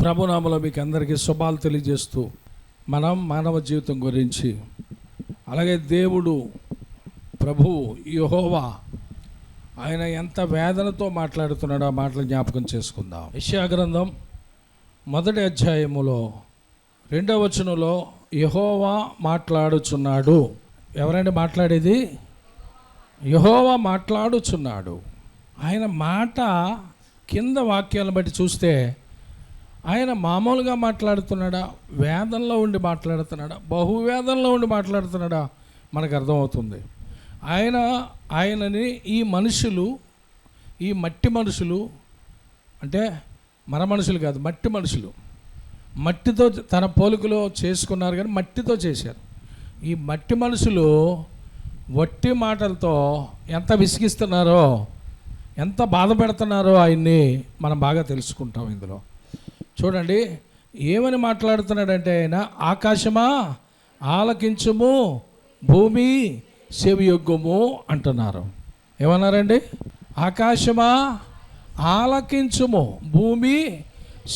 ప్రభునామలో మీకు అందరికీ శుభాలు తెలియజేస్తూ మనం మానవ జీవితం గురించి, అలాగే దేవుడు ప్రభువు యెహోవా ఆయన ఎంత వేదనతో మాట్లాడుతున్నాడో ఆ మాటలు జ్ఞాపకం చేసుకుందాం. యెషయా గ్రంథం 1వ అధ్యాయములో 2వ వచనంలో యెహోవా మాట్లాడుచున్నాడు. ఎవరండి మాట్లాడేది? యెహోవా మాట్లాడుచున్నాడు. ఆయన మాట కింద వాక్యాలను బట్టి చూస్తే ఆయన మామూలుగా మాట్లాడుతున్నాడా, వేదంలో ఉండి మాట్లాడుతున్నాడా, బహువేదంలో ఉండి మాట్లాడుతున్నాడా మనకు అర్థమవుతుంది. ఆయనని ఈ మనుషులు, ఈ మట్టి మనుషులు, అంటే మన మనుషులు కాదు, మట్టి మనుషులు, మట్టితో తన పోలికలో చేసుకున్నారు, కానీ మట్టితో చేశారు. ఈ మట్టి మనుషులు వట్టి మాటలతో ఎంత విసిగిస్తున్నారో, ఎంత బాధ పెడుతున్నారో ఆయన్ని మనం బాగా తెలుసుకుంటాం. ఇందులో చూడండి ఏమని మాట్లాడుతున్నాడంటే, ఆయన ఆకాశమా ఆలకించుము, భూమి చెవియొగ్గుము అంటున్నారు. ఏమన్నారండి? ఆకాశమా ఆలకించుము, భూమి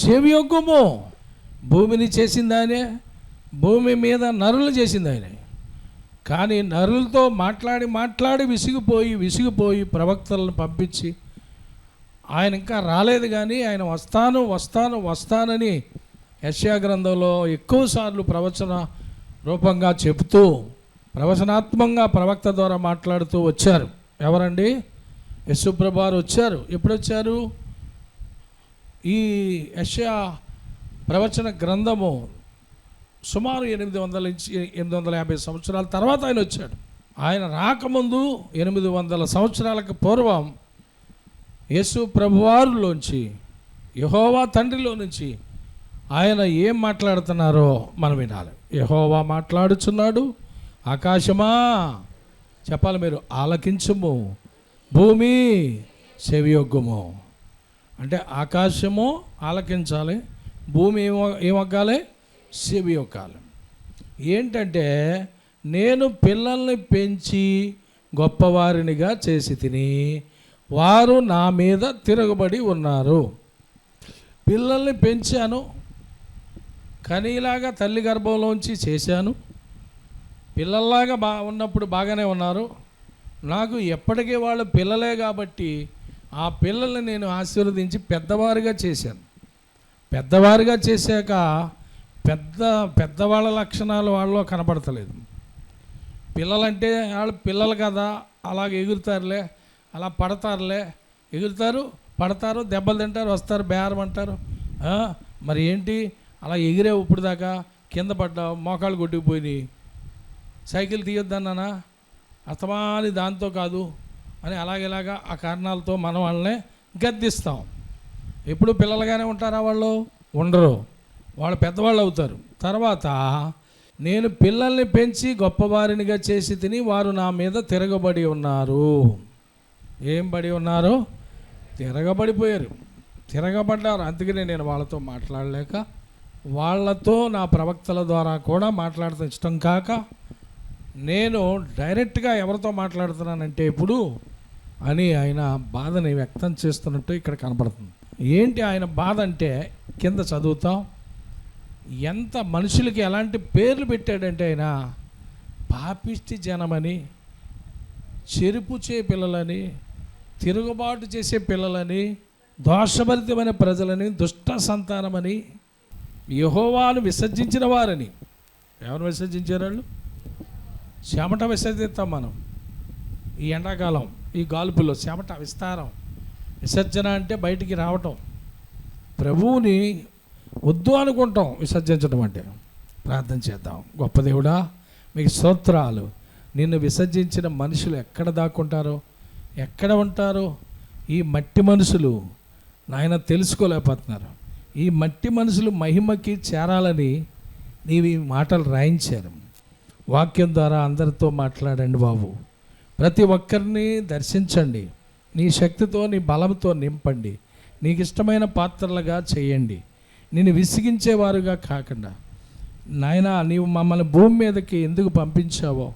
చెవియొగ్గుము. భూమిని చేసింది ఆయనే, భూమి మీద నరులు చేసింది ఆయనే. కానీ నరులతో మాట్లాడి విసిగిపోయి ప్రవక్తలను పంపించి ఆయన ఇంకా రాలేదు, కానీ ఆయన వస్తానని యెషయా గ్రంథంలో ఎక్కువసార్లు ప్రవచన రూపంగా చెబుతూ, ప్రవచనాత్మకంగా ప్రవక్త ద్వారా మాట్లాడుతూ వచ్చారు. ఎవరండి? యేసుప్రభువు వారు వచ్చారు. ఎప్పుడు వచ్చారు? ఈ యెషయా ప్రవచన గ్రంథము సుమారు 800 నుంచి 850 సంవత్సరాల తర్వాత ఆయన వచ్చాడు. ఆయన రాకముందు 800 సంవత్సరాలకు పూర్వం యేసు ప్రభువారిలోంచి, యెహోవా తండ్రిలో నుంచి ఆయన ఏం మాట్లాడుతున్నారో మనం వినాలి. యెహోవా మాట్లాడుచున్నాడు, ఆకాశమా చెప్పాలి మీరు, ఆలకించుము, భూమి చెవియొగ్గుము. అంటే ఆకాశము ఆలకించాలి, భూమి ఏమొగ్గాలి? చెవియొగ్గాలి. ఏంటంటే, నేను పిల్లల్ని పెంచి గొప్పవారినిగా చేసి తిని వారు నా మీద తిరగబడి ఉన్నారు. పిల్లల్ని పెంచాను, కనీలాగా తల్లి గర్భంలోంచి చేశాను, పిల్లల్లాగా ఉన్నప్పుడు బాగానే ఉన్నారు. నాకు ఎప్పటికీ వాళ్ళు పిల్లలే కాబట్టి ఆ పిల్లల్ని నేను ఆశీర్వదించి పెద్దవారిగా చేశాను. పెద్దవారిగా చేశాక పెద్దవాళ్ళ లక్షణాలు వాళ్ళలో కనపడతలేదు. పిల్లలంటే వాళ్ళు పిల్లలు కదా, అలాగే ఎగురుతారులే, అలా పడతారులే, ఎగురుతారు, పడతారు, దెబ్బలు తింటారు, వస్తారు, బేరం అంటారు. మరి ఏంటి అలా ఎగిరే ఇప్పుడు దాకా కింద పడ్డావు, మోకాళ్ళు కొట్టుకుపోయినాయి, సైకిల్ తీయొద్దన్నానా, అస్తమాని దాంతో కాదు అని అలాగేలాగా ఆ కారణాలతో మనం వాళ్ళని గద్దిస్తాం. ఎప్పుడు పిల్లలుగానే ఉంటారా? వాళ్ళు ఉండరు, వాళ్ళు పెద్దవాళ్ళు అవుతారు. తర్వాత నేను పిల్లల్ని పెంచి గొప్పవారినిగా చేసి తిని వారు నా మీద తిరగబడి ఉన్నారు. ఏం పడి ఉన్నారు? తిరగబడిపోయారు, తిరగబడ్డారు. అందుకనే నేను వాళ్ళతో మాట్లాడలేక, వాళ్ళతో నా ప్రవక్తల ద్వారా కూడా మాట్లాడటం ఇష్టం కాక, నేను డైరెక్ట్గా ఎవరితో మాట్లాడుతున్నానంటే ఇప్పుడు అని ఆయన బాధని వ్యక్తం చేస్తున్నట్టు ఇక్కడ కనపడుతుంది. ఏంటి ఆయన బాధ అంటే, కింద చదువుతాం, ఎంత మనుషులకి ఎలాంటి పేర్లు పెట్టాడంటే, ఆయన పాపిష్టి జనమని, చెరుపుచే పిల్లలని, తిరుగుబాటు చేసే పిల్లలని, దోషభరితమైన ప్రజలని, దుష్ట సంతానమని, యెహోవాను విసర్జించిన వారని. ఎవరు విసర్జించారు? వాళ్ళు చెమట విసర్జిస్తాం మనం. ఈ ఎండాకాలం ఈ గాల్పులో చెమట విస్తారం, విసర్జన అంటే బయటికి రావటం. ప్రభువుని వద్దు అనుకుంటాం విసర్జించడం అంటే. ప్రార్థన చేద్దాం. గొప్ప దేవుడా, మీకు స్తోత్రాలు. నిన్ను విసర్జించిన మనుషులు ఎక్కడ దాక్కుంటారో, ఎక్కడ ఉంటారో ఈ మట్టి మనుషులు నాయన తెలుసుకోలేకపోతున్నారు. ఈ మట్టి మనుషులు మహిమకి చేరాలని నీవి మాటలు రాయించారు. వాక్యం ద్వారా అందరితో మాట్లాడండి బాబు. ప్రతి ఒక్కరిని దర్శించండి, నీ శక్తితో నీ బలంతో నింపండి, నీకు ఇష్టమైన పాత్రలుగా చేయండి. నిన్ను విసిగించేవారుగా కాకుండా నాయనా, నీవు మమ్మల్ని భూమి మీదకి ఎందుకు పంపించావో,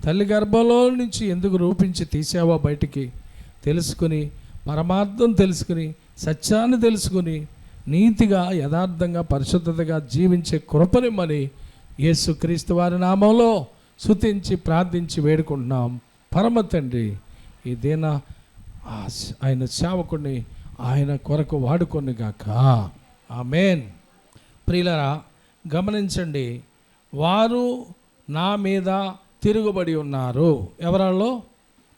తల్లి గర్భంలో నుంచి ఎందుకు రూపించి తీసావో బయటికి తెలుసుకుని, పరమార్థం తెలుసుకుని, సత్యాన్ని తెలుసుకుని నీతిగా, యథార్థంగా, పరిశుద్ధతగా జీవించే కృపనిమ్మని యేసుక్రీస్తు వారి నామంలో స్తుతించి ప్రార్థించి వేడుకుంటున్నాం. పరమ తండ్రి ఈ దిన ఆయన సేవకుడిని ఆయన కొరకు వాడుకొని గాక. ఆమేన్. ప్రియులారా, గమనించండి, వారు నా మీద తిరుగుబడి ఉన్నారు. ఎవరాళ్ళు?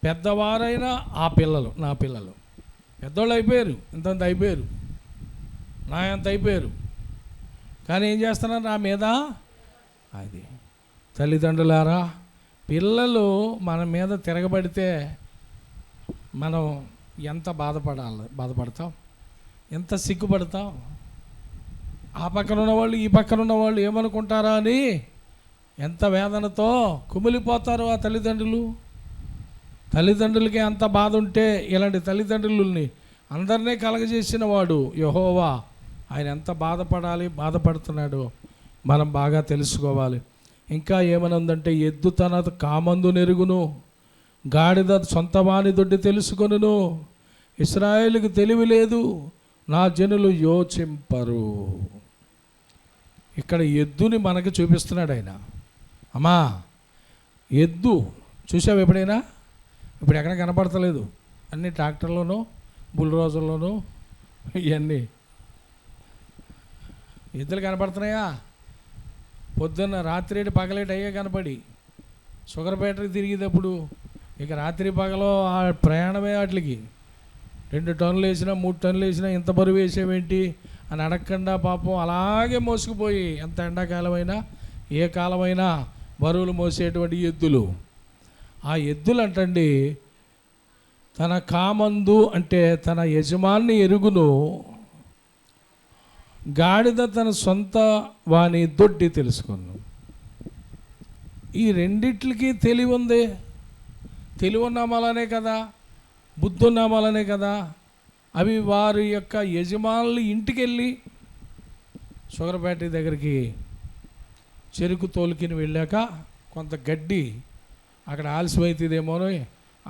పెద్దవారైనా ఆ పిల్లలు, నా పిల్లలు పెద్దోళ్ళు అయిపోయారు, ఇంతంత అయిపోయారు, నా ఎంత అయిపోయారు, కానీ ఏం చేస్తున్నారు నా మీద? అది తల్లిదండ్రులారా, పిల్లలు మన మీద తిరగబడితే మనం ఎంత బాధపడతాం, ఎంత సిగ్గుపడతాం. ఆ పక్కన ఉన్నవాళ్ళు ఈ పక్కన ఉన్నవాళ్ళు ఏమనుకుంటారా అని ఎంత వేదనతో కుమిలిపోతారు ఆ తల్లిదండ్రులు. తల్లిదండ్రులకి అంత బాధ ఉంటే ఇలాంటి తల్లిదండ్రులని అందరినీ కలగజేసిన వాడు యెహోవా, ఆయన ఎంత బాధపడుతున్నాడో మనం బాగా తెలుసుకోవాలి. ఇంకా ఏమని ఉందంటే, ఎద్దు తన కామందు నెరుగును, గాడిద సొంత వాని దొడ్డి తెలుసుకొనును, ఇశ్రాయేలుకు తెలివి లేదు, నా జనులు యోచింపరు. ఇక్కడ ఎద్దుని మనకి చూపిస్తున్నాడు ఆయన. అమ్మా, ఎద్దు చూసావు ఎప్పుడైనా? ఇప్పుడు ఎక్కడ కనపడతలేదు, అన్ని ట్రాక్టర్లోనూ బుల్రోజుల్లోనూ ఇవన్నీ ఎద్దులు కనపడుతున్నాయా? పొద్దున్న రాత్రి పగలేటి అయ్యే కనపడి షుగర్పేటకి తిరిగేటప్పుడు ఇక రాత్రి పగలో ఆ ప్రయాణమే వాటికి 2 టన్నులు వేసినా 3 టన్నులు వేసినా ఇంత బరువు వేసేవేంటి అని అడగకుండా పాపం అలాగే మోసుకుపోయి, ఎంత ఎండాకాలమైనా ఏ కాలమైనా బరువులు మోసేటువంటి ఎద్దులు. ఆ ఎద్దులు అంటండి, తన కామందు అంటే తన యజమాన్ని ఎరుగును, గాడిద తన సొంత వాని దొడ్డి తెలుసుకును. ఈ రెండిట్లకి తెలివి ఉంది. తెలివి ఉన్నామాలనే కదా, బుద్ధి ఉన్నామాలనే కదా అవి వారి యొక్క యజమానులు ఇంటికి వెళ్ళి షుగర్పేట దగ్గరికి చెరుకు తోలుకిని వెళ్ళాక కొంత గడ్డి అక్కడ ఆలస్యమవుతుందేమోనో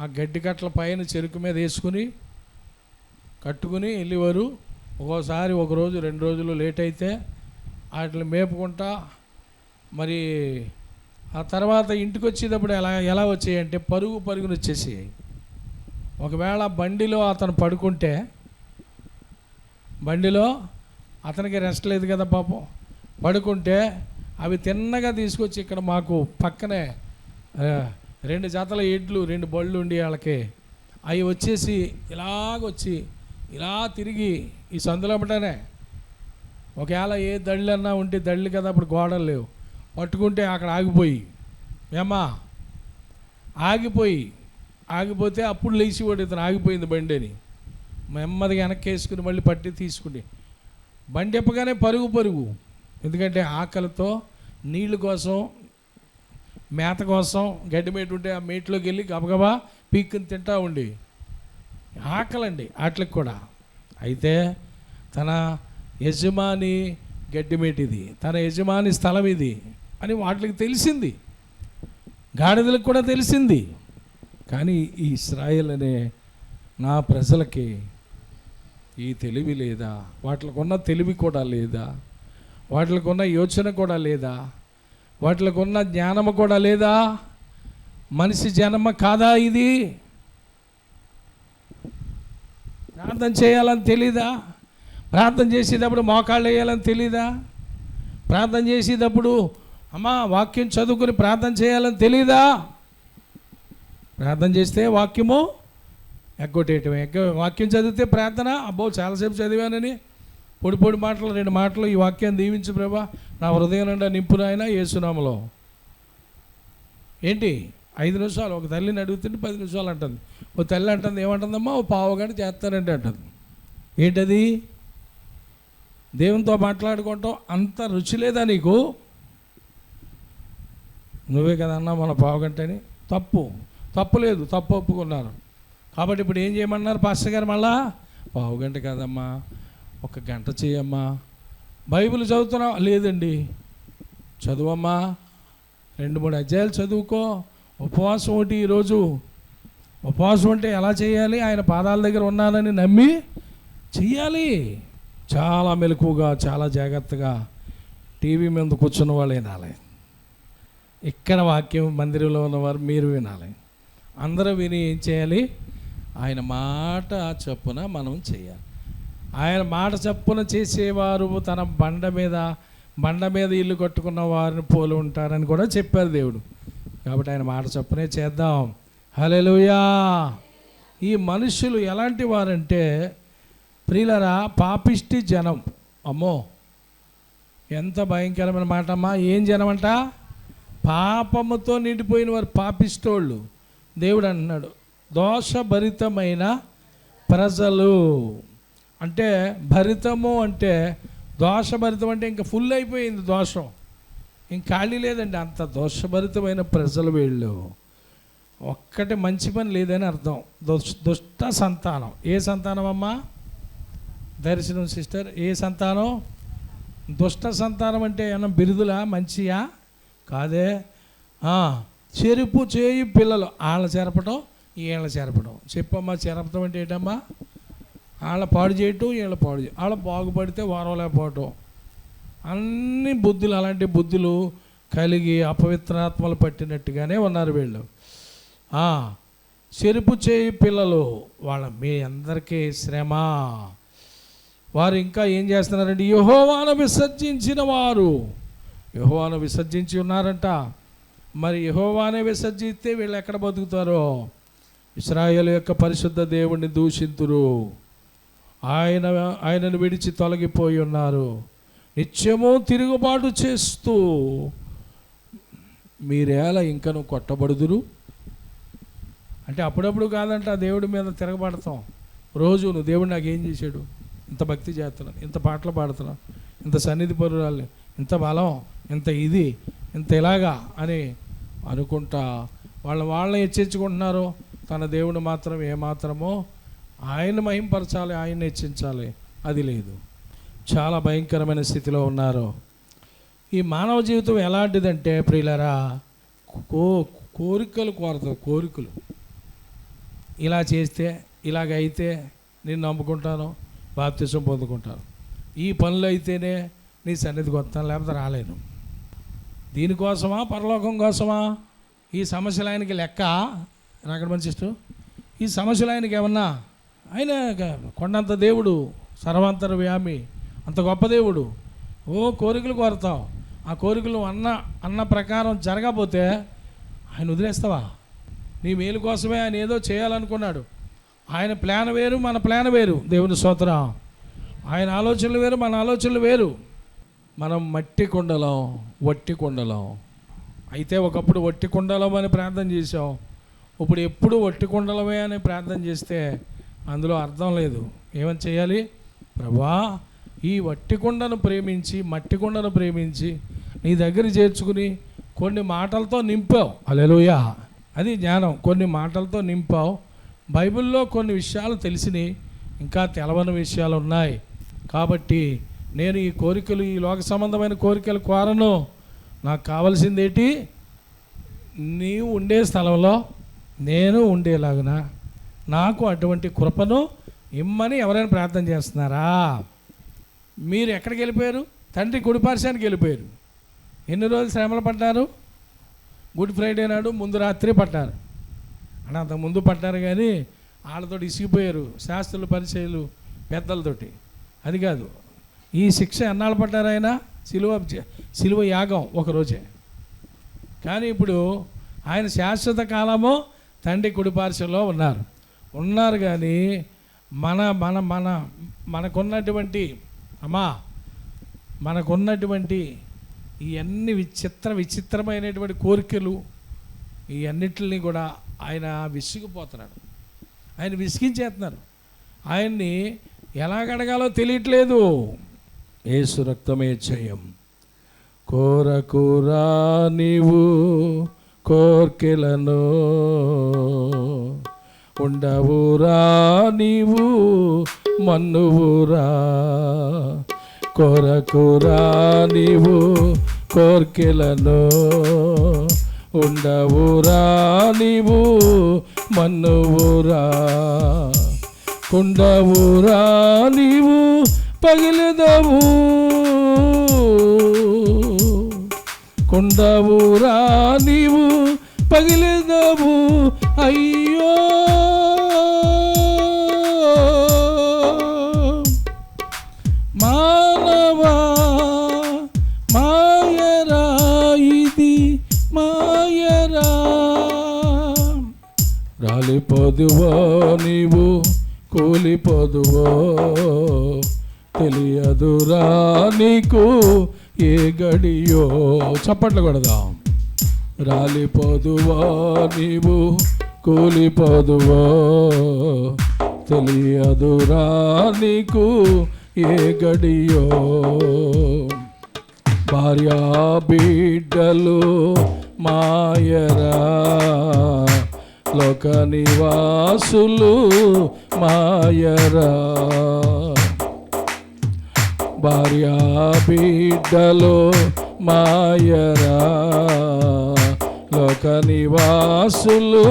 ఆ గడ్డి కట్టల పైన చెరుకు మీద వేసుకుని కట్టుకుని వెళ్ళేవారు. ఒక్కోసారి 1 రోజు 2 రోజులు లేట్ అయితే వాటిని మేపుకుంటా మరి ఆ తర్వాత ఇంటికి వచ్చేటప్పుడు ఎలా వచ్చాయంటే పరుగున వచ్చేసాయి. ఒకవేళ బండిలో అతను పడుకుంటే, బండిలో అతనికి రెస్ట్ లేదు కదా పాపం, పడుకుంటే అవి తిన్నగా తీసుకొచ్చి ఇక్కడ మాకు పక్కనే 2 జతల ఎడ్లు 2 బళ్ళు ఉండి వాళ్ళకి అవి వచ్చేసి ఇలాగొచ్చి ఇలా తిరిగి ఈ సందులమ్మటనే ఒకవేళ ఏ దళ్ళు అన్నా ఉంటే దళ్ళు కదా, అప్పుడు గోడలు లేవు, పట్టుకుంటే అక్కడ ఆగిపోతే అప్పుడు లేచి వాడు ఇతను ఆగిపోయింది బండి అని నెమ్మదిగా వెనక్కి వేసుకుని మళ్ళీ పట్టి తీసుకుని బండి ఎప్పగానే పరుగు, ఎందుకంటే ఆకలితో నీళ్ళ కోసం మేత కోసం గడ్డి మేట ఉంటే ఆ మేటలోకి వెళ్ళి గబగబా పీక్కుని తింటా ఉండి ఆకలండి వాటికి కూడా. అయితే తన యజమాని గడ్డి మేటిది, తన యజమాని స్థలం ఇది అని వాటికి తెలిసింది, గాడిదలకు కూడా తెలిసింది. కానీ ఈ ఇశ్రాయేల్ అనే నా ప్రజలకి ఈ తెలివి లేదా, వాటికి ఉన్న తెలివి కూడా లేదా, వాటికి ఉన్న యోచన కూడా లేదా, వాటికి ఉన్న జ్ఞానము కూడా లేదా. మనిషి జన్మ కాదా ఇది? ప్రార్థన చేయాలని తెలీదా? ప్రార్థన చేసేటప్పుడు మోకాళ్ళు వేయాలని తెలీదా? ప్రార్థన చేసేటప్పుడు అమ్మా వాక్యం చదువుకుని ప్రార్థన చేయాలని తెలీదా? ప్రార్థన చేస్తే వాక్యము ఎగ్గొట్టేయటమే. వాక్యం చదివితే ప్రార్థన అబ్బో చాలాసేపు చదివానని పొడి మాటలు 2 మాటలు ఈ వాక్యాన్ని దీవించు ప్రభా, నా హృదయం నుండి నింపును ఆయన యేసునామలో. ఏంటి 5 నిమిషాలు ఒక తల్లిని అడుగుతుంటే 10 నిమిషాలు అంటుంది. ఓ తల్లి అంటుంది, ఏమంటుందమ్మా, ఓ పావుగంట చేస్తానంటే అంటుంది. ఏంటది? దేవునితో మాట్లాడుకోవటం అంత రుచి లేదా నీకు? నువ్వే కదన్నా మన పావుగంటని. తప్పు లేదు, తప్పు ఒప్పుకున్నారు. కాబట్టి ఇప్పుడు ఏం చేయమన్నారు పాస్టర్ గారు? మళ్ళా పావుగంట కాదమ్మా, 1 గంట చేయమ్మా. బైబిల్ చదువుతున్నావు? లేదండి. చదువమ్మా, 2-3 అధ్యాయాలు చదువుకో. ఉపవాసం ఒకటి. ఈరోజు ఉపవాసం అంటే ఎలా చేయాలి? ఆయన పాదాల దగ్గర ఉన్నానని నమ్మి చెయ్యాలి. చాలా మెలకుగా, చాలా జాగ్రత్తగా టీవీ మీద కూర్చున్న వాళ్ళు వినాలి. ఇక్కడ వాక్యం మందిరంలో ఉన్నవారు మీరు వినాలి. అందరూ విని ఏం చేయాలి? ఆయన మాట చొప్పున మనం చేయాలి. ఆయన మాట చొప్పున చేసేవారు తన బండ మీద ఇల్లు కట్టుకున్న వారిని పోలి ఉంటారని కూడా చెప్పారు దేవుడు. కాబట్టి ఆయన మాట చొప్పునే చేద్దాం. హల్లెలూయా. ఈ మనుషులు ఎలాంటి వారంటే ప్రియులరా, పాపిష్టి జనం. అమ్మో, ఎంత భయంకరమైన మాట అమ్మా. ఏం జనం అంట? పాపముతో నిండిపోయిన వారు, పాపిష్టోళ్ళు. దేవుడు అన్నాడు దోషభరితమైన ప్రజలు. అంటే భరితము అంటే దోషభరితం అంటే ఇంకా ఫుల్ అయిపోయింది దోషం, ఇంక ఖాళీ లేదండి. అంత దోషభరితమైన ప్రజలు వీళ్ళు. ఒక్కటి మంచి పని లేదని అర్థం. దుష్ట సంతానం. ఏ సంతానం అమ్మా? దర్శనం సిస్టర్, ఏ సంతానం? దుష్ట సంతానం అంటే ఏమన్నా బిరుదులా, మంచియా? కాదే. చెరుపు చేయి పిల్లలు, వాళ్ళ చెరపటం వీళ్ళ చెరపటం. చెప్పమ్మా, చెరపటం అంటే ఏంటమ్మా? వాళ్ళ పాడు చేయటం వీళ్ళ పాడు చేయటం, వాళ్ళ బాగుపడితే వారవలేకపోవటం. అన్ని బుద్ధులు, అలాంటి బుద్ధులు కలిగి అపవిత్రాత్మలు పట్టినట్టుగానే ఉన్నారు వీళ్ళు. చెరుపు చేయి పిల్లలు, వాళ్ళ మీ అందరికీ శ్రమ. వారు ఇంకా ఏం చేస్తున్నారంటే యెహోవాను విసర్జించిన వారు. యెహోవాను విసర్జించి ఉన్నారంట. మరి యెహోవానే విసర్జిస్తే వీళ్ళు ఎక్కడ బతుకుతారో? ఇశ్రాయేలు యొక్క పరిశుద్ధ దేవుణ్ణి దూషింతురు. ఆయనను విడిచి తొలగిపోయి ఉన్నారు. నిత్యము తిరుగుబాటు చేస్తూ మీరేలా ఇంకను కొట్టబడుదురు. అంటే అప్పుడప్పుడు కాదంట దేవుడి మీద తిరగబడతాం. రోజు నువ్వు దేవుడు నాకు ఏం చేశాడు, ఇంత భక్తి చేస్తున్నాను, ఇంత పాటలు పాడుతున్నాను, ఇంత సన్నిధి పరురాలు, ఇంత బలం, ఇంత ఇది, ఇంత ఇలాగా అని అనుకుంటా వాళ్ళని హెచ్చరించుకుంటున్నారు. తన దేవుడు మాత్రం ఏమాత్రమో ఆయన మహింపరచాలి, ఆయన హెచ్చించాలి, అది లేదు. చాలా భయంకరమైన స్థితిలో ఉన్నారు. ఈ మానవ జీవితం ఎలాంటిదంటే ప్రియులరా, కోరికలు కోరతారు. కోరికలు, ఇలా చేస్తే ఇలాగైతే నేను నమ్ముకుంటాను, బాప్తిసం పొందుకుంటాను, ఈ పనులు అయితేనే నీ సన్నిధికి వస్తాను, లేకపోతే రాలేను. దీనికోసమా, పరలోకం కోసమా? ఈ సమస్యలు ఆయనకి లెక్క అక్కడ మంచి ఇష్టం. ఈ సమస్యలు ఆయనకి ఏమన్నా? ఆయన కొండంత దేవుడు, సర్వాంతర్యామి, అంత గొప్ప దేవుడు. కోరికలు కోరతావు, ఆ కోరికలు అన్న ప్రకారం జరగకపోతే ఆయన వదిలేస్తావా? నీ మేలు కోసమే ఆయన ఏదో చేయాలనుకున్నాడు. ఆయన ప్లాన్ వేరు, మన ప్లాన్ వేరు. దేవుని స్తోత్రం. ఆయన ఆలోచనలు వేరు, మన ఆలోచనలు వేరు. మనం మట్టి కుండలం, వట్టి కుండలం. అయితే ఒకప్పుడు వట్టి కుండలం అని ప్రార్థన చేసాం. ఇప్పుడు ఎప్పుడు వట్టి కుండలమే అని ప్రార్థన చేస్తే అందులో అర్థం లేదు. ఏమని చేయాలి? ప్రభువా, ఈ వట్టి కుండను ప్రేమించి, మట్టి కుండను ప్రేమించి నీ దగ్గర చేర్చుకుని కొన్ని మాటలతో నింపావు. హల్లెలూయా. అది జ్ఞానం. కొన్ని మాటలతో నింపావు. బైబిల్లో కొన్ని విషయాలు తెలిసినాయి, ఇంకా తెలవని విషయాలు ఉన్నాయి. కాబట్టి నేను ఈ కోరికలు, ఈ లోక సంబంధమైన కోరికలు కోరను. నాకు కావాల్సింది ఏంటి? నీవు ఉండే స్థలంలో నేను ఉండేలాగున నాకు అటువంటి కృపను ఇమ్మని ఎవరైనా ప్రార్థన చేస్తున్నారా? మీరు ఎక్కడికి వెళ్ళిపోయారు? తండ్రి కుడిపార్శ్వానికి వెళ్ళిపోయారు. ఎన్ని రోజులు శ్రమలు పడ్డారు? గుడ్ ఫ్రైడే నాడు ముందు రాత్రి పడ్డారు. అంటే అంతకు ముందు పడ్డారు, కానీ వాళ్ళతో ఇసిగిపోయారు, శాస్త్రులు, పరిచయులు, పెద్దలతోటి. అది కాదు, ఈ శిక్ష ఎన్నాళ్ళు పడ్డారు? ఆయన సిలువ యాగం ఒకరోజే. కానీ ఇప్పుడు ఆయన శాశ్వత కాలము తండ్రి కుడిపార్శ్వంలో ఉన్నారు. కానీ మనకున్నటువంటి ఇవన్నీ విచిత్రమైనటువంటి కోరికలు, ఈ అన్నిటిని కూడా ఆయన విసిగిపోతున్నాడు. ఆయన విసిగించేస్తున్నారు. ఆయన్ని ఎలాగడగాలో తెలియట్లేదు. యేసు రక్తమే జయం. కోరకురా నీవు కోర్కెలను, ఉండవురా నీవు మన్నువురా. కోరకురా నీవు కోర్కెలను, ఉండవురా నీవు మన్నువురా. కుండవురా నీవు పగిలిదవు, కొండవురా నీవు పగిలిదవు. అయ్యో మానవా మాయరా, ఇది మాయరా. రాలిపోదువో నీవు కూలిపోదువో, తెలియదురా నీకు ఏ గడియో. చప్పట్లు కొడదాం. రాలిపోదువో నీవు కూలిపోదువో, తెలియదురా నీకు ఏ గడియో. భార్యా బిడ్డలు మాయరా, లోక నివాసులు మాయరా. భార్యా బిడ్డలు మాయరా, లోక నివాసులు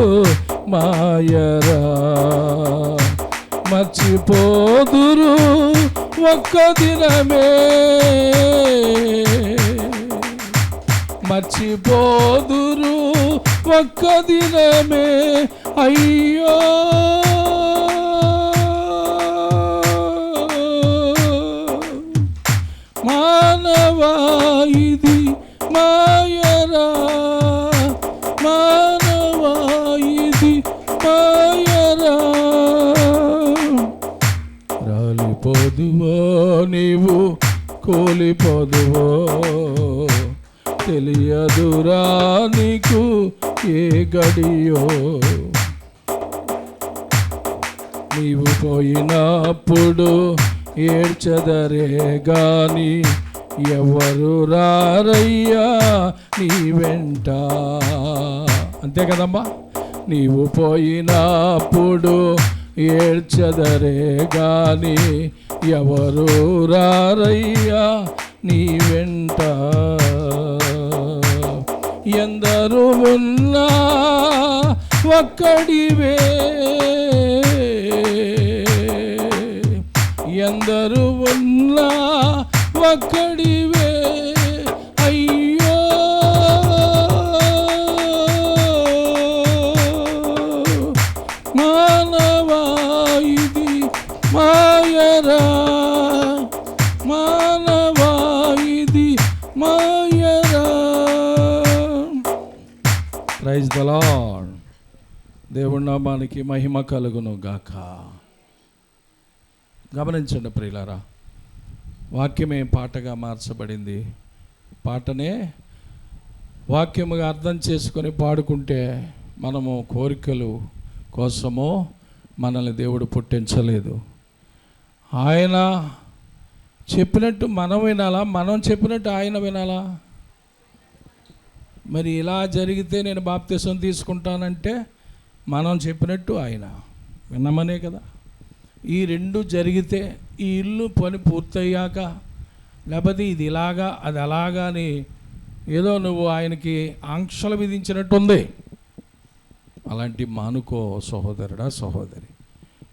మాయరా. మర్చిపోదురు ఒక్క దినమే, మర్చిపోదురు ఒక్క దినమే. అయ్యో మానవా ఇది మాయరా, మానవా ఇది మాయరా. రాలిపోదువో నీవు కూలిపోదువో, తెలియదురా నీకు ఏ గడియో. నీవు పోయినప్పుడు ఏడ్చదరే గాని ఎవరు రారయ్యా నీ వెంట. అంతే కదమ్మా. నీవు పోయినప్పుడు ఏడ్చదరే గాని ఎవరు రారయ్యా నీ వెంట. ఎందరు ఉన్నా ఒక్కడివే, ఎందరు ఉన్నా ఒక్కడివే. అయ్యో మానవా ఇది మాయరా, మానవా ఇది మాయరా. Praise the lord. దేవుడి నామానికి మహిమ కలుగును గాక. గమనించండి ప్రియులారా, వాక్యమే పాటగా మార్చబడింది. పాటనే వాక్యముగా అర్థం చేసుకొని పాడుకుంటే మనము కోరికలు కోసము మనల్ని దేవుడు పుట్టించలేదు. ఆయన చెప్పినట్టు మనం వినాలా, మనం చెప్పినట్టు ఆయన వినాలా? మరి ఇలా జరిగితే నేను బాప్తిసం తీసుకుంటానంటే మనం చెప్పినట్టు ఆయన వినమనే కదా. ఈ రెండు జరిగితే ఈ ఇల్లు పని పూర్తయ్యాక, లేకపోతే ఇది ఇలాగా అది అలాగా అని ఏదో నువ్వు ఆయనకి ఆంక్షలు విధించినట్టుంది. అలాంటి మానుకో సహోదరుడా సహోదరి.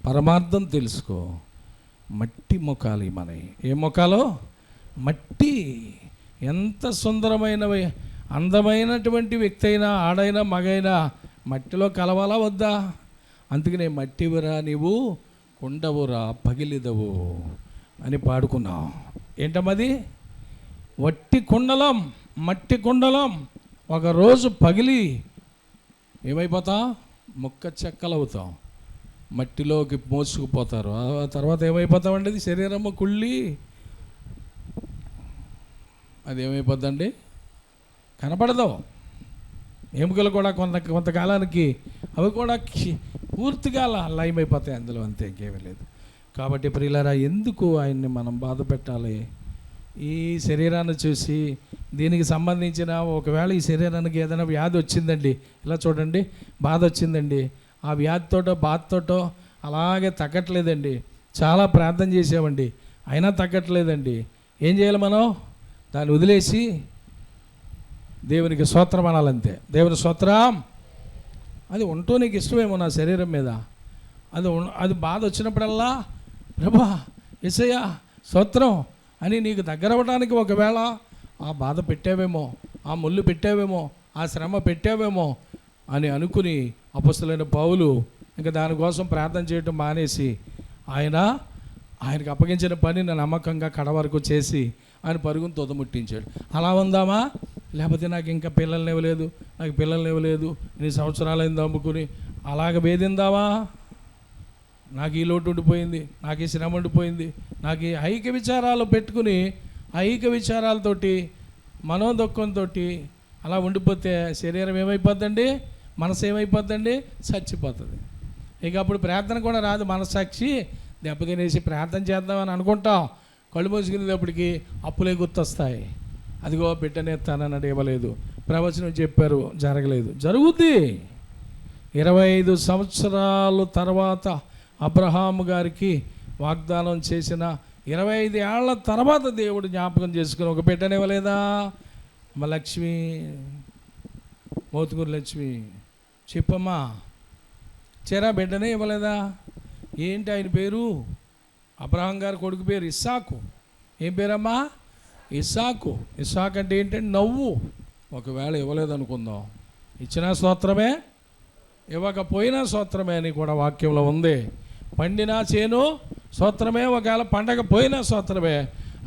పరమార్థం తెలుసుకో. మట్టి మొఖాలు మనవి. ఏ మొఖాలో? మట్టి. ఎంత సుందరమైనవి, అందమైనటువంటి వ్యక్తి అయినా, ఆడైనా మగైనా మట్టిలో కలవాలా వద్దా? అందుకనే మట్టివరా నీవు, కుండవురా పగిలిదవు అని పాడుకున్నాం. ఏంటమ్మది? వట్టి కుండలం, మట్టి కుండలం ఒకరోజు పగిలి ఏమైపోతాం? ముక్క చెక్కలవుతాం, మట్టిలోకి మోసుకుపోతారు. ఆ తర్వాత ఏమైపోతామండి? అది శరీరము కుళ్ళి అది ఏమైపోద్దండి? కనపడదు. ఎముకలు కూడా కొంతకాలానికి అవి కూడా పూర్తిగా లయమైపోతాయి అందులో, అంతే, ఇంకేమీ లేదు. కాబట్టి ప్రియులారా, ఎందుకు ఆయన్ని మనం బాధ పెట్టాలి? ఈ శరీరాన్ని చూసి దీనికి సంబంధించిన ఒకవేళ ఈ శరీరానికి ఏదైనా వ్యాధి వచ్చిందండి, ఇలా చూడండి, బాధ వచ్చిందండి, ఆ వ్యాధితోటో బాధతోటో అలాగే తగ్గట్లేదండి, చాలా ప్రార్థన చేసామండి, అయినా తగ్గట్లేదండి. ఏం చేయాలి మనం? దాన్ని వదిలేసి దేవునికి స్తోత్రం అనాలంతే. దేవుని స్తోత్రం. అది ఉంటూ నీకు ఇష్టమేమో నా శరీరం మీద, అది బాధ వచ్చినప్పుడల్లా ప్రభా యేసయ్యా స్తోత్రం అని నీకు దగ్గర అవ్వడానికి ఒకవేళ ఆ బాధ పెట్టావేమో, ఆ ముళ్ళు పెట్టావేమో, ఆ శ్రమ పెట్టావేమో అని అనుకుని అపొస్తలుడైన పౌలు ఇంకా దానికోసం ప్రార్థన చేయటం మానేసి ఆయనకు అప్పగించిన పనిని నమ్మకంగా కడ వరకు చేసి ఆయన పరుగును తొదముట్టించాడు. అలా ఉందామా? లేకపోతే నాకు ఇంకా పిల్లల్ని ఇవ్వలేదు, నాకు పిల్లల్ని ఇవ్వలేదు, 2 సంవత్సరాలైంది అమ్ముకుని అలాగ వేధిందామా? నాకు ఈ లోటు ఉండిపోయింది, నాకు ఈ శ్రమ ఉండిపోయింది, నాకు ఈ ఐక్య విచారాలు పెట్టుకుని ఐక్య విచారాలతోటి మనోదుఖంతో అలా ఉండిపోతే శరీరం ఏమైపోద్దండి? మనసు ఏమైపోద్దండి? చచ్చిపోతుంది. ఇక అప్పుడు ప్రార్థన కూడా రాదు. మనస్సాక్షి దెబ్బతినేసి ప్రార్థన చేద్దామని అనుకుంటాం, కళ్ళు మూసుకునేటప్పటికి అప్పులే గుర్తొస్తాయి. అదిగో బిడ్డనేస్తానన్నాడు, ఇవ్వలేదు. ప్రవచనం చెప్పారు, జరగలేదు. జరుగుద్ది. 25 సంవత్సరాల తర్వాత అబ్రహాము గారికి వాగ్దానం చేసిన 25 ఏళ్ల తర్వాత దేవుడు జ్ఞాపకం చేసుకుని ఒక బిడ్డనివ్వలేదా? మా లక్ష్మి, మోతుకూరు లక్ష్మి, చెప్పమ్మా, చెరా బిడ్డనే ఇవ్వలేదా? ఏంటి ఆయన పేరు? అబ్రహాం గారి కొడుకు పేరు ఇస్సాకు. ఏం పేరమ్మా? ఇస్సాకు. ఇస్సాకు అంటే ఏంటంటే నవ్వు. ఒకవేళ ఇవ్వలేదు అనుకుందాం, ఇచ్చినా స్తోత్రమే, ఇవ్వకపోయినా స్తోత్రమే అని కూడా వాక్యంలో ఉంది. పండినా చేను స్తోత్రమే, ఒకవేళ పండగ పోయినా స్తోత్రమే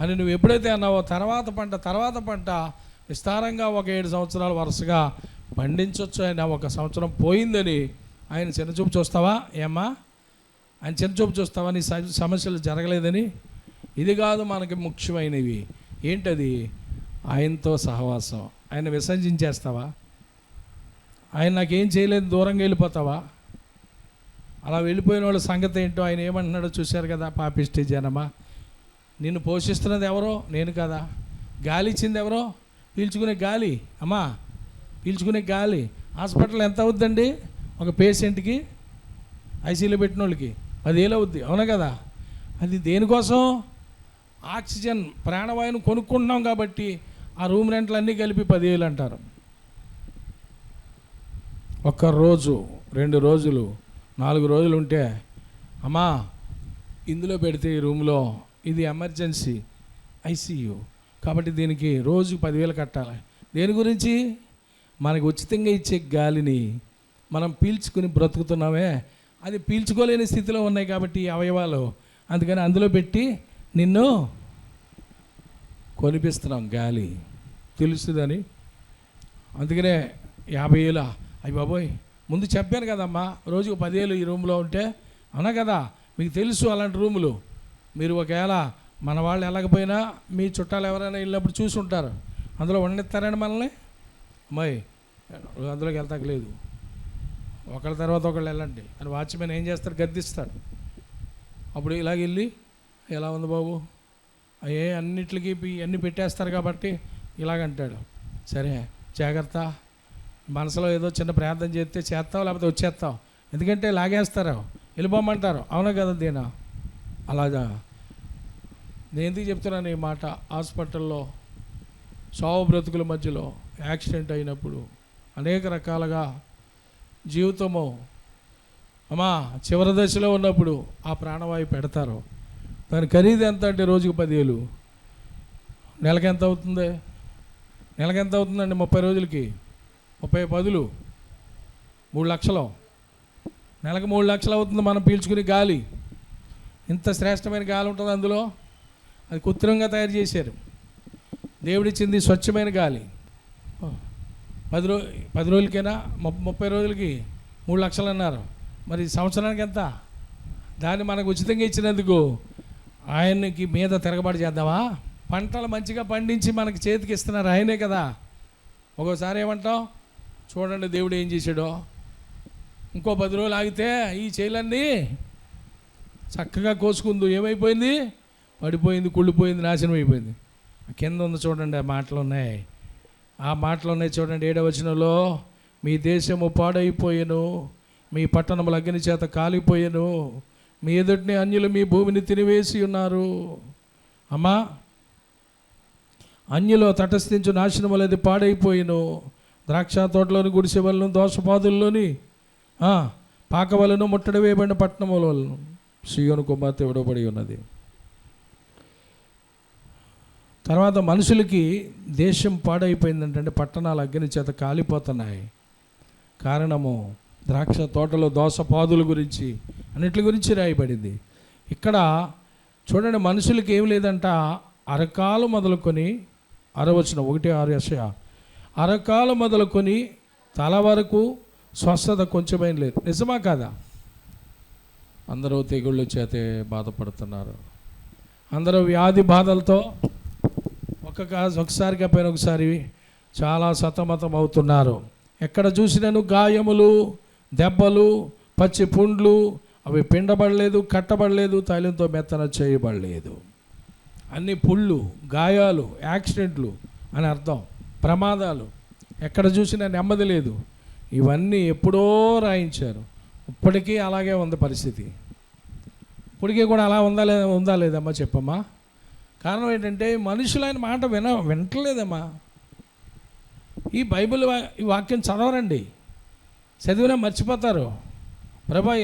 అని నువ్వు ఎప్పుడైతే అన్నావో తర్వాత పంట విస్తారంగా ఒక 7 సంవత్సరాలు వరుసగా పండించవచ్చు. ఆయన 1 సంవత్సరం పోయిందని ఆయన చిన్నచూపు చూస్తావా? ఏమ్మా, ఆయన చిన్నచూపు చూస్తావా? నీ సమస్యలు జరగలేదని? ఇది కాదు మనకి ముఖ్యమైనవి. ఏంటది? ఆయనతో సహవాసం. ఆయన విసర్జించేస్తావా? ఆయన నాకేం చేయలేదు దూరంగా వెళ్ళిపోతావా? అలా వెళ్ళిపోయిన వాళ్ళ సంగతి ఏంటో ఆయన ఏమంటున్నాడో చూశారు కదా. పాపిష్టి జనమా, నిన్ను పోషిస్తున్నది ఎవరో? నేను కదా. గాలి ఇచ్చింది ఎవరో? పీల్చుకునే గాలి. అమ్మా, పీల్చుకునే గాలి. హాస్పిటల్ ఎంత అవుద్దండి ఒక పేషెంట్కి? ఐసీలో పెట్టిన వాళ్ళకి 10,000 అవుద్ది, అవునా కదా? అది దేనికోసం? ఆక్సిజన్, ప్రాణవాయువును కొనుక్కుంటున్నాం కాబట్టి ఆ రూమ్ రెంట్లు అన్నీ కలిపి 10,000 అంటారు. 1 రోజు, 2 రోజులు, 4 రోజులు ఉంటే, అమ్మా ఇందులో పెడితే ఈ రూమ్లో ఇది ఎమర్జెన్సీ ఐసీయూ కాబట్టి దీనికి రోజు 10,000 కట్టాలి. దేని గురించి? మనకు ఉచితంగా ఇచ్చే గాలిని మనం పీల్చుకుని బ్రతుకుతున్నామే, అది పీల్చుకోలేని స్థితిలో ఉన్నాయి కాబట్టి ఈ అవయవాలు. అందుకని అందులో పెట్టి నిన్ను కొనిపిస్తున్నాం గాలి, తెలుస్తుందని. అందుకనే 50,000. అయ్యి బాబోయ్, ముందు చెప్పాను కదమ్మా, రోజుకు 10,000 ఈ రూమ్లో ఉంటే, అవునా కదా? మీకు తెలుసు అలాంటి రూములు. మీరు ఒకవేళ మన వాళ్ళు వెళ్ళకపోయినా మీ చుట్టాలు ఎవరైనా వెళ్ళినప్పుడు చూసి ఉంటారు. అందులో వండిస్తారండి మనల్ని. అమ్మాయి అందులోకి వెళ్తాకలేదు, ఒకళ్ళ తర్వాత ఒకళ్ళు వెళ్ళండి అని వాచ్మెన్ ఏం చేస్తాడు? గద్దిస్తాడు. అప్పుడు ఇలాగ వెళ్ళి, ఎలా ఉంది బాబు, అన్నిటికీ అన్నీ పెట్టేస్తారు కాబట్టి ఇలాగంటాడు. సరే జాగ్రత్త, మనసులో ఏదో చిన్న ప్రార్థన చేస్తే చేస్తావు, లేకపోతే వచ్చేస్తావు. ఎందుకంటే లాగేస్తారు, వెళ్ళిపోమంటారు, అవునా కదా? దీనా అలాగా. నేను ఎందుకు చెప్తున్నాను ఈ మాట? హాస్పిటల్లో సావు బ్రతుకుల మధ్యలో యాక్సిడెంట్ అయినప్పుడు అనేక రకాలుగా జీవితము అమ్మా చివరి దశలో ఉన్నప్పుడు ఆ ప్రాణవాయువు పెడతారు. దాని ఖరీదు ఎంత అంటే రోజుకు 10,000. నెలకి ఎంత అవుతుంది? నెలకి ఎంత అవుతుందండి? 30 రోజులకి 30 10 3 లక్షలు. నెలకు 3 లక్షలు అవుతుంది మనం పీల్చుకునే గాలి. ఇంత శ్రేష్టమైన గాలి ఉంటుంది అందులో. అది కృత్రిమంగా తయారు చేశారు. దేవుడిచ్చింది స్వచ్ఛమైన గాలి. 10 రోజులకైనా 30 రోజులకి 3 లక్షలు అన్నారు. మరి సంవత్సరానికి ఎంత? దాన్ని మనకు ఉచితంగా ఇచ్చినందుకు ఆయనకి మీద తిరగబాటు చేద్దామా? పంటలు మంచిగా పండించి మనకి చేతికి ఇస్తున్నారు, ఆయనే కదా. ఒక్కోసారి ఏమంటాం? చూడండి దేవుడు ఏం చేశాడో. ఇంకో 10 రోజులు ఆగితే ఈ చేలన్నీ చక్కగా కోసుకుందు, ఏమైపోయింది? పడిపోయింది, కుళ్ళిపోయింది, నాశనం అయిపోయింది. కింద ఉంది చూడండి, ఆ మాటలు ఉన్నాయి. ఆ మాటలు ఉన్నాయి చూడండి. 7వ వచనంలో, మీ దేశము పాడైపోయెను, మీ పట్టణములు అగ్ని చేత కాలిపోయెను, మీ ఎదుటిని అన్యులు మీ భూమిని తినివేసి ఉన్నారు. అమ్మా, అన్యులో తటస్థించు నాశనములది పాడైపోయిను. ద్రాక్ష తోటలోని గుడిసె వలను, దోషపాదుల్లోని పాక వలను, ముట్టడి వేయబడిన పట్టణముల వలను సియోను కుమార్తె విడవబడి ఉన్నది. తర్వాత మనుషులకి దేశం పాడైపోయిందంటే పట్టణాలు అగ్ని చేత కాలిపోతున్నాయి. కారణము ద్రాక్ష తోటలో దోసపాదుల గురించి అన్నిటి గురించి రాయబడింది. ఇక్కడ చూడండి, మనుషులకి ఏం లేదంట, అరకాలు మొదలుకొని 1:6 యెషయా, అరకాలు మొదలుకొని తల వరకు స్వస్థత కొంచెమైన లేదు. నిజమా కాదా? అందరూ తెగుళ్ళ చేతే బాధపడుతున్నారు, అందరూ వ్యాధి బాధలతో ఒకసారి కాకపోయిన ఒకసారి చాలా సతమతం అవుతున్నారు. ఎక్కడ చూసినాను గాయములు, దెబ్బలు, పచ్చి పుండ్లు, అవి పిండబడలేదు, కట్టబడలేదు, తైలంతో మెత్తన చేయబడలేదు. అన్ని పుళ్ళు, గాయాలు, యాక్సిడెంట్లు అని అర్థం, ప్రమాదాలు. ఎక్కడ చూసినా నెమ్మది లేదు. ఇవన్నీ ఎప్పుడో రాయించారు. ఇప్పటికీ అలాగే ఉంది పరిస్థితి. ఇప్పటికీ కూడా అలా ఉందా లేదమ్మా చెప్పమ్మా? కారణం ఏంటంటే మనుషులైన మాట వినట్లేదమ్మా. ఈ బైబిల్ ఈ వాక్యం చదవరండి, చదివినా మర్చిపోతారు. ప్రభా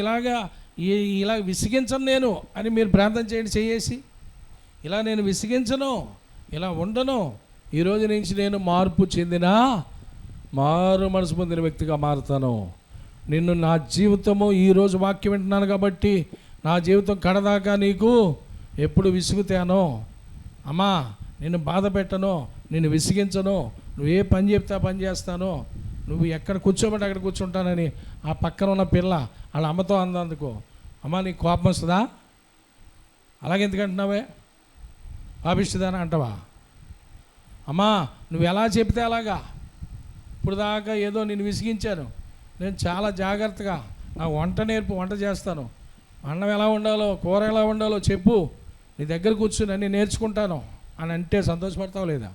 ఇలా విసిగించను నేను అని మీరు ప్రార్థన చేయండి, చేసి ఇలా నేను విసిగించను, ఇలా ఉండను, ఈరోజు నుంచి నేను మార్పు చెందిన మారు మనసు పొందిన వ్యక్తిగా మారుతాను. నిన్ను నా జీవితము ఈరోజు వాక్యం వింటున్నాను కాబట్టి నా జీవితం కడదాకా నీకు ఎప్పుడు విసుగుతానో అమ్మా, నిన్ను బాధ పెట్టను, నిన్ను విసిగించను, నువ్వు ఏ పని చెప్తే ఆ పని చేస్తాను, నువ్వు ఎక్కడ కూర్చోబట్టి అక్కడ కూర్చుంటానని ఆ పక్కన ఉన్న పిల్ల వాళ్ళ అమ్మతో అందందుకో, అమ్మ నీకు కోపం వస్తుందా? అలాగే ఎందుకంటున్నావే, పాపిస్తుందని అంటావా? అమ్మా నువ్వు ఎలా చెప్తే అలాగా. ఇప్పుడు దాకా ఏదో నేను విసిగించాను, నేను చాలా జాగ్రత్తగా నా వంట చేస్తాను, అన్నం ఎలా ఉండాలో, కూర ఎలా ఉండాలో చెప్పు, నీ దగ్గర కూర్చుని అన్నీ నేర్చుకుంటాను అని అంటే సంతోషపడతావు లేదా?